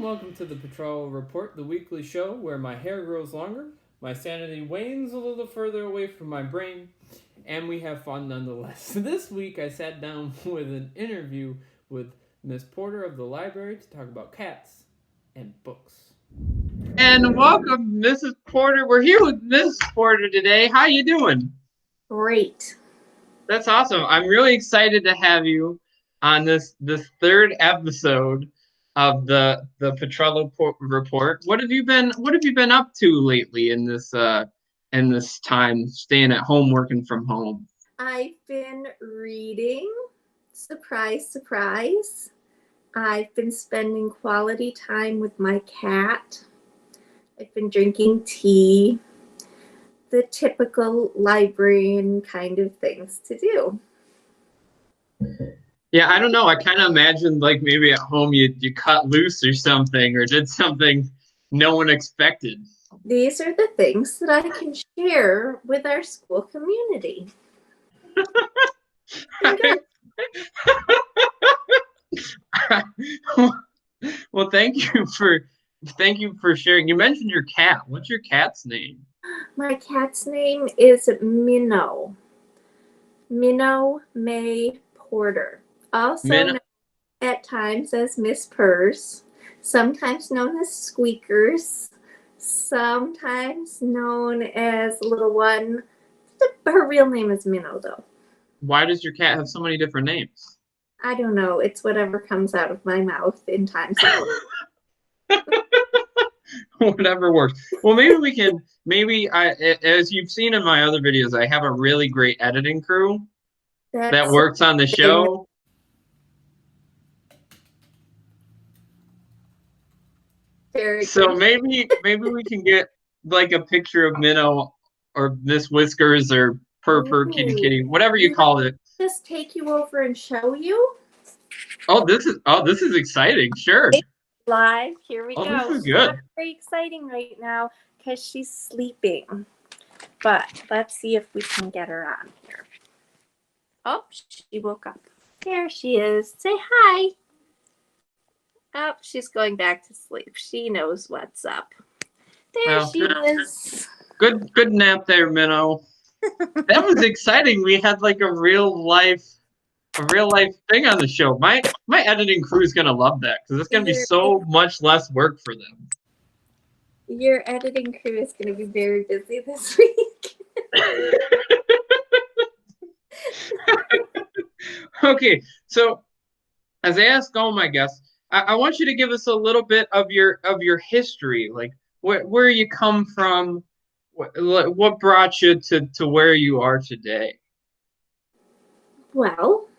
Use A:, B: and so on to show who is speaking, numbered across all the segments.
A: welcome to the Petrello Report, the weekly show where my hair grows longer, my sanity wanes a little further away from my brain, and we have fun nonetheless. This week I sat down with an interview with Miss Porter of the library to talk about cats and books.
B: And welcome, Mrs. Porter. We're here with Mrs. Porter today. How you doing?
C: Great.
B: That's awesome. I'm really excited to have you on this third episode of the Petrello Report. What have you been up to lately in this time staying at home, working from home?
C: I've been reading. Surprise, surprise. I've been spending quality time with my cat. I've been drinking tea. The typical librarian kind of things to do.
B: Yeah, I don't know. I kind of imagined like maybe at home you cut loose or something or did something no one expected.
C: These are the things that I can share with our school community.
B: Well, thank you for sharing. You mentioned your cat. What's your cat's name?
C: My cat's name is Minnow. Minnow May Porter. Also known at times as Miss Purrs, sometimes known as Squeakers, sometimes known as Little One. Her real name is Minnow, though.
B: Why does your cat have so many different names?
C: I don't know. It's whatever comes out of my mouth in times.
B: Whatever works. Well, as you've seen in my other videos, I have a really great editing crew that works on the show. So maybe we can get like a picture of Minnow or Miss Whiskers or Purr Kitty, whatever you call it.
C: Just take you over and show you.
B: Oh, this is exciting. Sure.
C: Live. Here we go.
B: This is good.
C: Not very exciting right now because she's sleeping. But let's see if we can get her on here. Oh, she woke up. There she is. Say hi. Oh, she's going back to sleep. She knows what's up. There she is.
B: Good nap there, Minnow. That was exciting. We had like a real life thing on the show. My editing crew is gonna love that because it's gonna be so much less work for them.
C: Your editing crew is gonna be very busy this week.
B: Okay, so as I ask all my guests, I want you to give us a little bit of your history, like where you come from, what brought you to where you are today.
C: Well,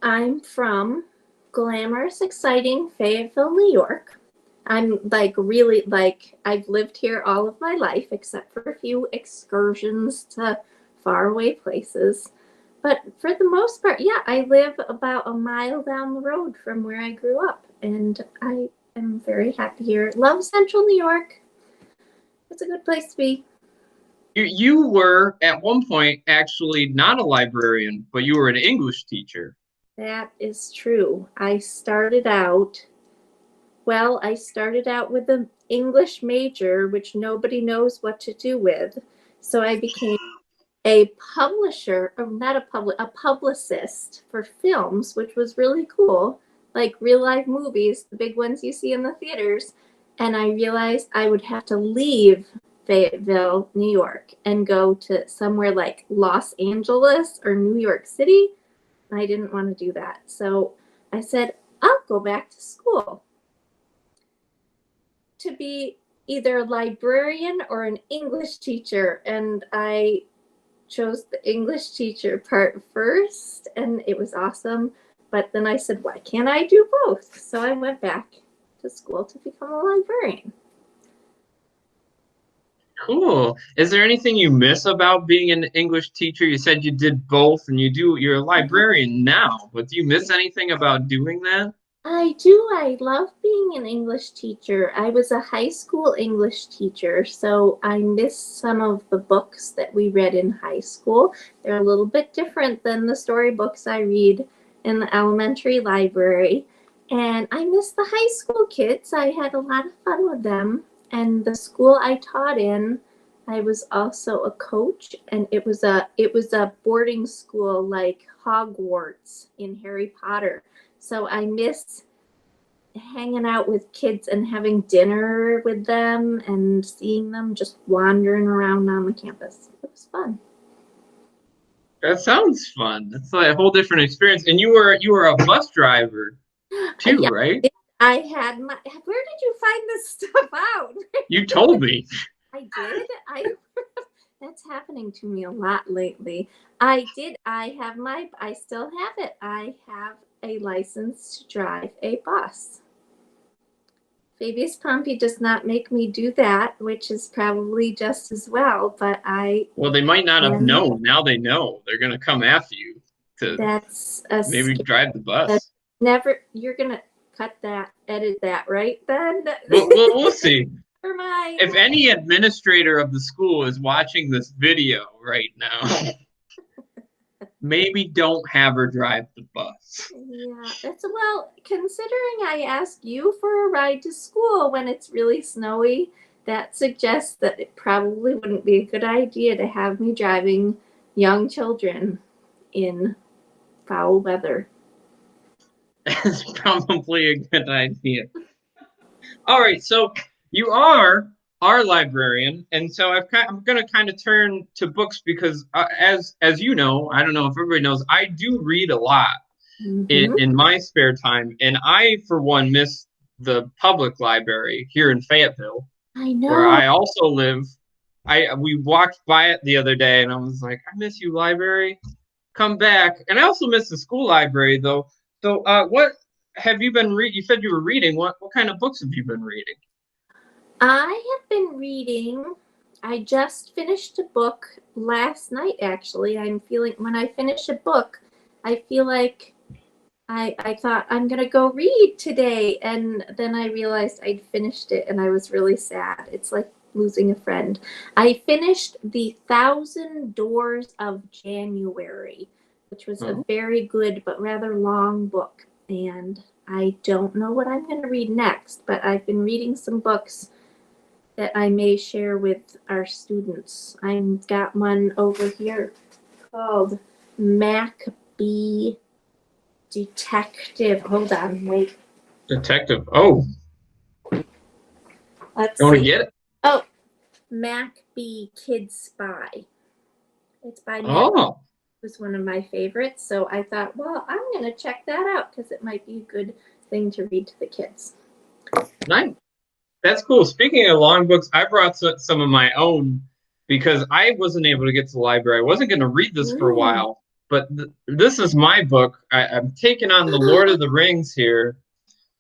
C: I'm from glamorous, exciting Fayetteville, New York. I'm I've lived here all of my life, except for a few excursions to faraway places. But for the most part, yeah, I live about a mile down the road from where I grew up. And I am very happy here. Love Central New York. It's a good place to be.
B: You were at one point actually not a librarian, but you were an English teacher.
C: That is true. I started out with an English major, which nobody knows what to do with. So I became a publicist for films, which was really cool, like real life movies, the big ones you see in the theaters. And I realized I would have to leave Fayetteville, New York, and go to somewhere like Los Angeles or New York City. I didn't want to do that. So I said, I'll go back to school to be either a librarian or an English teacher. And I chose the English teacher part first, and it was awesome. But then I said, why can't I do both? So I went back to school to become a librarian.
B: Cool. Is there anything you miss about being an English teacher? You said you did both and you're a librarian now, but do you miss anything about doing that?
C: I do. I love being an English teacher. I was a high school English teacher, so I miss some of the books that we read in high school. They're a little bit different than the storybooks I read in the elementary library. And I miss the high school kids. I had a lot of fun with them. And the school I taught in, I was also a coach, and it was a boarding school like Hogwarts in Harry Potter. So I miss hanging out with kids and having dinner with them and seeing them just wandering around on the campus. It was fun.
B: That sounds fun. That's like a whole different experience. And you were a bus driver too,
C: Yeah,
B: right?
C: I had my. Where did you find this stuff out?
B: You told me.
C: I did. I That's happening to me a lot lately. I did. I still have it. I have a license to drive a bus. Fabius Pompey does not make me do that, which is probably just as well, but
B: Well, they might not have
C: am,
B: known. Now they know. They're gonna come after you to
C: that's a
B: maybe
C: scary,
B: drive the
C: that's
B: bus.
C: never, you're gonna cut that, edit that, right? Then
B: We'll see.
C: for my,
B: If any administrator of the school is watching this video right now, maybe don't have her drive the bus.
C: yeah, that's well, considering I ask you for a ride to school when it's really snowy, that suggests that it probably wouldn't be a good idea to have me driving young children in foul weather.
B: It's probably a good idea. All right, so you are our librarian, and so I'm going to kind of turn to books because, as you know, I don't know if everybody knows, I do read a lot
C: Mm-hmm.
B: in my spare time, and I, for one, miss the public library here in Fayetteville,
C: I
B: where
C: know.
B: I also live. We walked by it the other day, and I was like, I miss you, library. Come back. And I also miss the school library, though. So, what have you been reading? You said you were reading. What kind of books have you been reading?
C: I have been reading. I just finished a book last night, actually. I'm feeling, when I finish a book, I feel like I thought I'm going to go read today. And then I realized I'd finished it and I was really sad. It's like losing a friend. I finished The Thousand Doors of January, which was a
B: Oh,
C: very good but rather long book. And I don't know what I'm going to read next, but I've been reading some books that I may share with our students. I've got one over here called Mac B Detective. Hold on, wait.
B: detective. Oh,
C: Let's
B: you want to
C: see.
B: get it?
C: Oh, Mac B Kid Spy. It's by Mac.
B: Oh,
C: It was one of my favorites, so I thought, well, I'm going to check that out because it might be a good thing to read to the kids.
B: nice. That's cool. Speaking of long books, I brought some of my own because I wasn't able to get to the library. I wasn't going to read this for a
C: Mm.
B: while, but this is my book. I'm taking on The Lord of the Rings here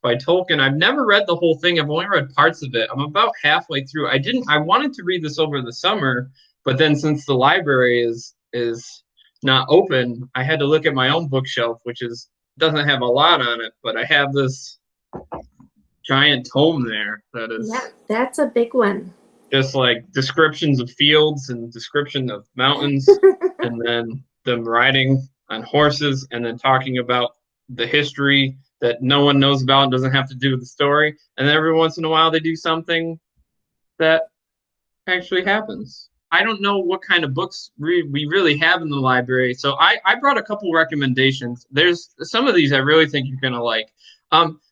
B: by Tolkien. I've never read the whole thing. I've only read parts of it. I'm about halfway through. I wanted to read this over the summer, but then since the library is not open, I had to look at my own bookshelf, which is doesn't have a lot on it, but I have this giant tome there that
C: Yeah,
B: is
C: that's a big one.
B: just like descriptions of fields and description of mountains, and then them riding on horses, and then talking about the history that no one knows about and doesn't have to do with the story. And then every once in a while, they do something that actually happens. I don't know what kind of books we really have in the library, so I brought a couple recommendations. There's some of these I really think you're gonna like.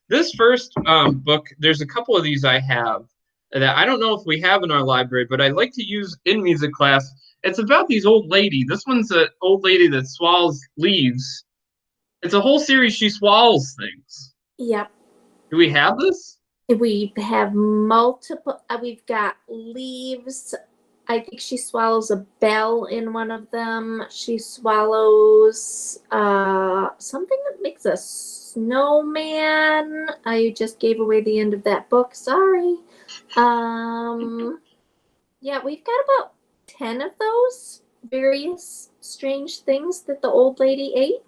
B: This first book, there's a couple of these I have that I don't know if we have in our library, but I like to use in music class. It's about these old lady. This one's an old lady that swallows leaves. It's a whole series. She swallows things.
C: Yep.
B: Do we have this?
C: We have multiple, we've got leaves. I think she swallows a bell in one of them. She swallows something that makes a snowman. I just gave away the end of that book. Sorry. Yeah, we've got about 10 of those various strange things that the old lady ate.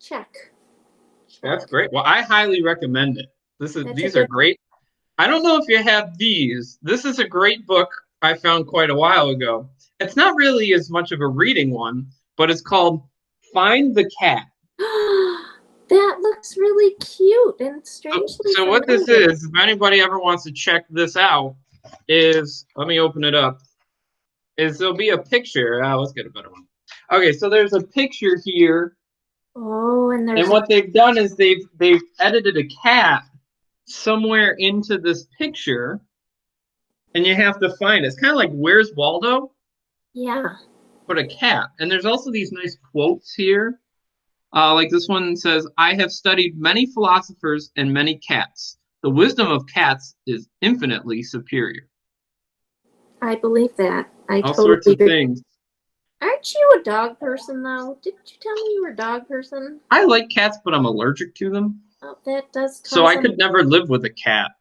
C: Check.
B: That's great. Well, I highly recommend it.
C: That's a
B: These are
C: good
B: great. I don't know if you have these. This is a great book I found quite a while ago. It's not really as much of a reading one, but it's called Find the Cat.
C: one. That looks really cute and strangely
B: So what this
C: familiar.
B: is, if anybody ever wants to check this out, is, let me open it up, is there'll be a picture. Let's get a better one. Okay, so there's a picture here,
C: Oh, and there's
B: and what they've done is they've edited a cat somewhere into this picture, and you have to find it. It's kind of like Where's Waldo,
C: yeah.
B: but a cat. And there's also these nice quotes here. Like this one says, I have studied many philosophers and many cats. The wisdom of cats is infinitely superior.
C: I believe that. I
B: All sorts
C: totally
B: of
C: agree.
B: things.
C: Aren't you a dog person, though? Didn't you tell me you were a dog person?
B: I like cats, but I'm allergic to them.
C: Oh, that does
B: So
C: cause
B: I could never live with a cat.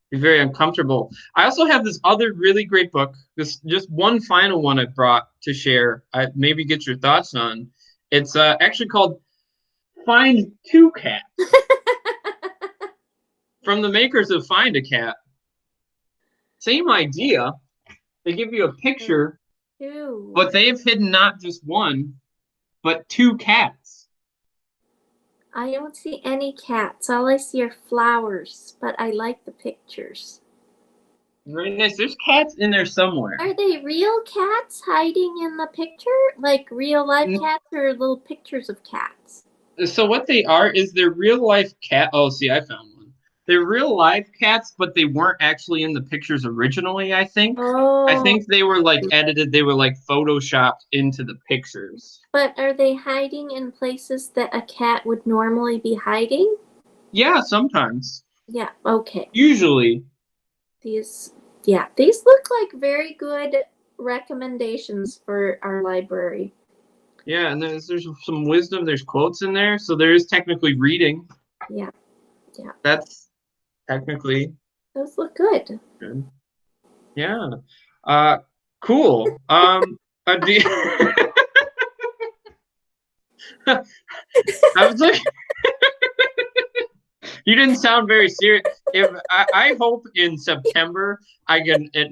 B: Be very uncomfortable. I also have this other really great book. This just one final one I brought to share. I maybe get your thoughts on. It's actually called Find Two Cats from the makers of Find a Cat. Same idea. They give you a picture,
C: Ew.
B: but they've hidden not just one, but two cats.
C: I don't see any cats. All I see are flowers, but I like the pictures.
B: Very nice. There's cats in there somewhere.
C: Are they real cats hiding in the picture? Like real life cats or little pictures of cats?
B: So what they are is they're real life cat. Oh, see, I found one. They're real life cats, but they weren't actually in the pictures originally, I think. I
C: Oh,
B: think they were like edited, they were like photoshopped into the pictures.
C: but are they hiding in places that a cat would normally be hiding?
B: Yeah, sometimes.
C: Yeah, okay.
B: Usually.
C: These look like very good recommendations for our library.
B: Yeah, and there's some wisdom, there's quotes in there, so there is technically reading.
C: Yeah.
B: That's technically
C: Those look good.
B: good. Yeah. Cool. Do you- I was like, you didn't sound very serious. If I hope in September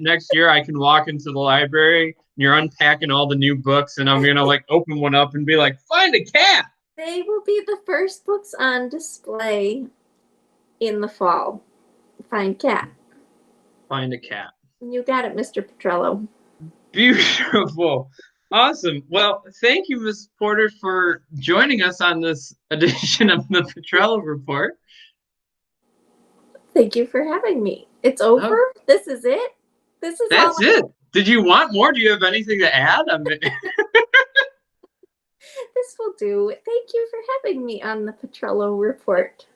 B: next year I can walk into the library and you're unpacking all the new books and I'm gonna like open one up and be like, find a cat.
C: They will be the first books on display in the fall. Find cat.
B: Find a cat.
C: You got it, Mr. Petrello.
B: Beautiful. Awesome. Well, thank you, Ms. Porter, for joining us on this edition of the Petrello Report.
C: Thank you for having me. It's over?
B: Oh,
C: This is it? This is
B: that's it. Did you want more? Do you have anything to add?
C: This will do. Thank you for having me on the Petrello Report.